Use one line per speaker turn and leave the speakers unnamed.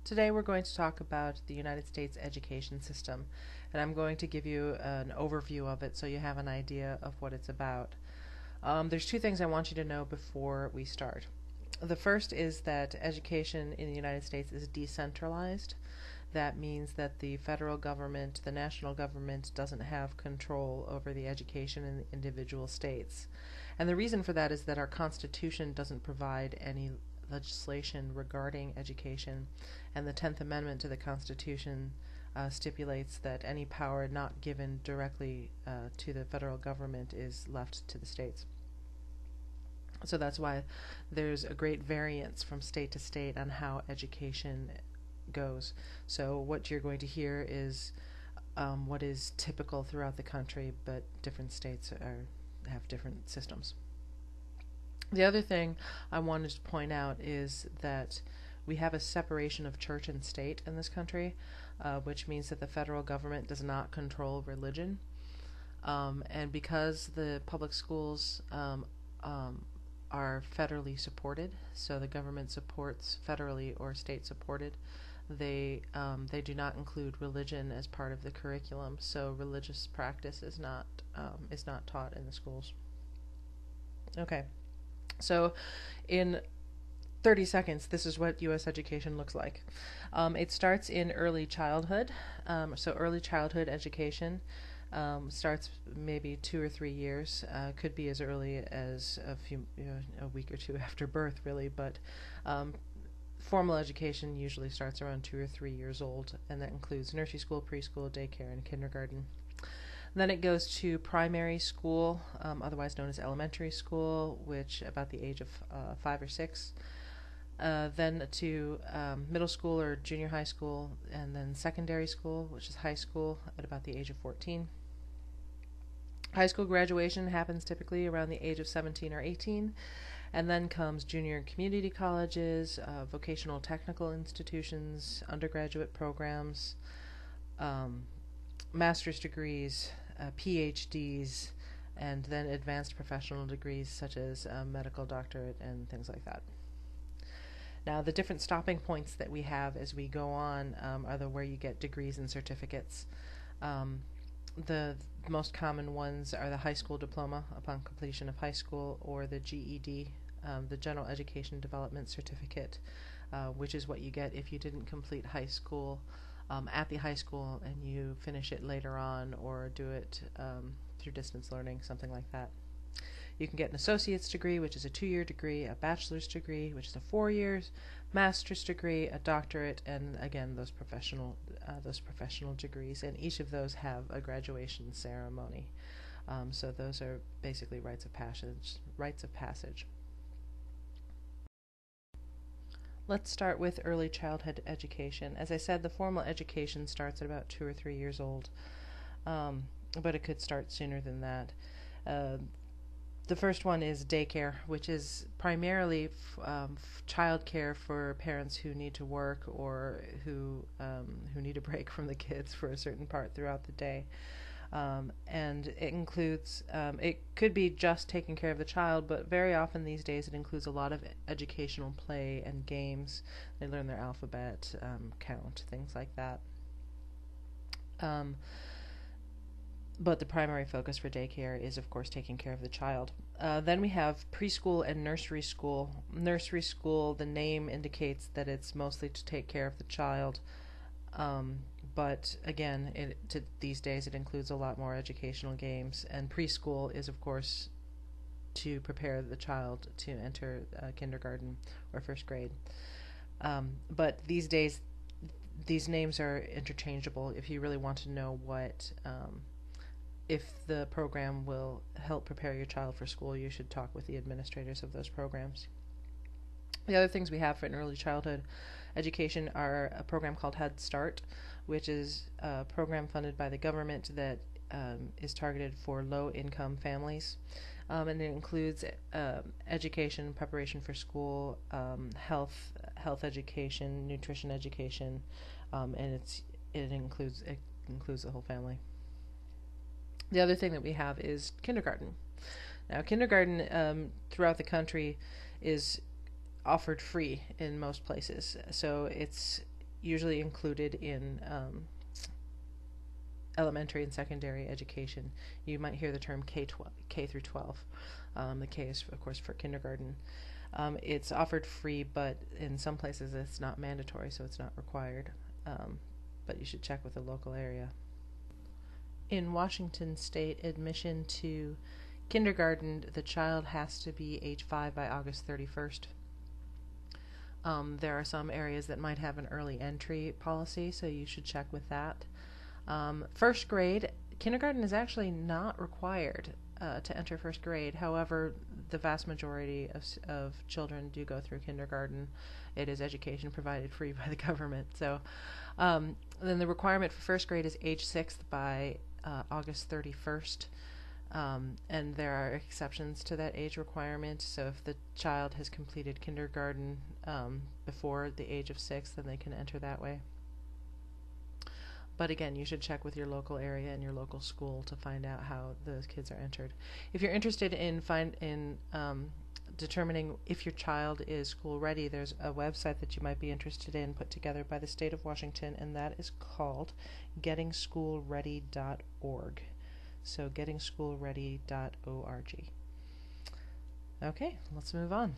Today we're going to talk about the United States education system, and I'm going to give you an overview of it so you have an idea of what it's about. There's two things I want you to know before we start. The first is that education in the United States is decentralized. That means that the federal government, the national government, doesn't have control over the education in the individual states. And the reason for that is that our Constitution doesn't provide any legislation regarding education, and the 10th Amendment to the Constitution stipulates that any power not given directly to the federal government is left to the states. So that's why there's a great variance from state to state on how education goes. So what you're going to hear is what is typical throughout the country, but different states have different systems. The other thing I wanted to point out is that we have a separation of church and state in this country, which means that the federal government does not control religion. And because the public schools are federally supported, so the government supports federally or state supported, they do not include religion as part of the curriculum, so religious practice is not taught in the schools. Okay. So in 30 seconds, this is what U.S. education looks like. It starts in early childhood. So early childhood education starts maybe 2 or 3 years. Could be as early as a week or two after birth, really. But formal education usually starts around 2 or 3 years old, and that includes nursery school, preschool, daycare, and kindergarten. Then it goes to primary school, otherwise known as elementary school, which about the age of 5 or 6. Then to middle school or junior high school, and then secondary school, which is high school, at about the age of 14. High school graduation happens typically around the age of 17 or 18. And then comes junior and community colleges, vocational technical institutions, undergraduate programs, master's degrees, PhDs, and then advanced professional degrees such as medical doctorate and things like that. Now, the different stopping points that we have as we go on are where you get degrees and certificates. The most common ones are the high school diploma upon completion of high school, or the GED, the General Education Development Certificate, which is what you get if you didn't complete high school at the high school and you finish it later on, or do it through distance learning, something like that. You can get an associate's degree, which is a 2-year degree, a bachelor's degree, which is a 4 years, master's degree, a doctorate, and again those professional degrees. And each of those have a graduation ceremony. So those are basically rites of passage. Let's start with early childhood education. As I said, the formal education starts at about 2 or 3 years old, but it could start sooner than that. The first one is daycare, which is primarily child care for parents who need to work or who need a break from the kids for a certain part throughout the day. And it includes, it could be just taking care of the child, but very often these days it includes a lot of educational play and games. They learn their alphabet, count, things like that. But the primary focus for daycare is, of course, taking care of the child. Then we have preschool and nursery school. Nursery school, the name indicates that it's mostly to take care of the child. But again, these days it includes a lot more educational games. And preschool is, of course, to prepare the child to enter kindergarten or first grade. But these days, these names are interchangeable. If you really want to know if the program will help prepare your child for school, you should talk with the administrators of those programs. The other things we have for an early childhood education are a program called Head Start, which is a program funded by the government that is targeted for low-income families. And it includes education, preparation for school, health education, nutrition education, and it includes the whole family. The other thing that we have is kindergarten. Now, kindergarten throughout the country is offered free in most places. So it's usually included in elementary and secondary education. You might hear the term K through 12. The K is, of course, for kindergarten. It's offered free, but in some places it's not mandatory, so it's not required. But you should check with the local area. In Washington State, admission to kindergarten, the child has to be age 5 by August 31st. There are some areas that might have an early entry policy, so you should check with that. First grade, kindergarten is actually not required to enter first grade. However, the vast majority of children do go through kindergarten. It is education provided free by the government. So then the requirement for first grade is age 6 by August 31st. And there are exceptions to that age requirement. So if the child has completed kindergarten before the age of 6, then they can enter that way. But again, you should check with your local area and your local school to find out how those kids are entered. If you're interested in determining if your child is school ready, there's a website that you might be interested in put together by the state of Washington, and that is called gettingschoolready.org. So gettingschoolready.org. Okay, let's move on.